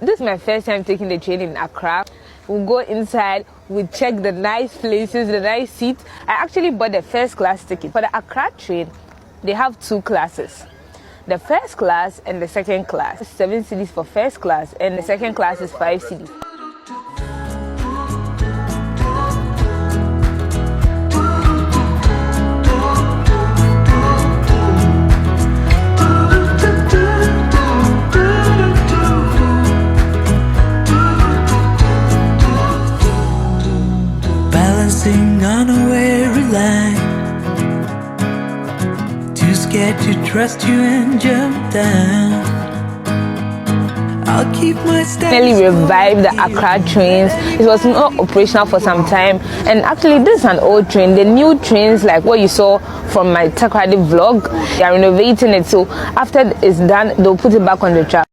This is my first time taking the train in Accra. We'll go inside, we check the nice places, the nice seats. I actually bought the first class ticket. For the Accra train, they have 2 classes. The first class and the second class. 7 cedis for first class and the second class is 5 cedis. Balancing on a weary line, too scared to trust you and jump down. I'll keep my step. Nearly revived the Accra trains. It was not operational for some time, and actually this is an old train. The new trains, like what you saw from my takoradi vlog, they are renovating it, so after it's done they'll put it back on the track.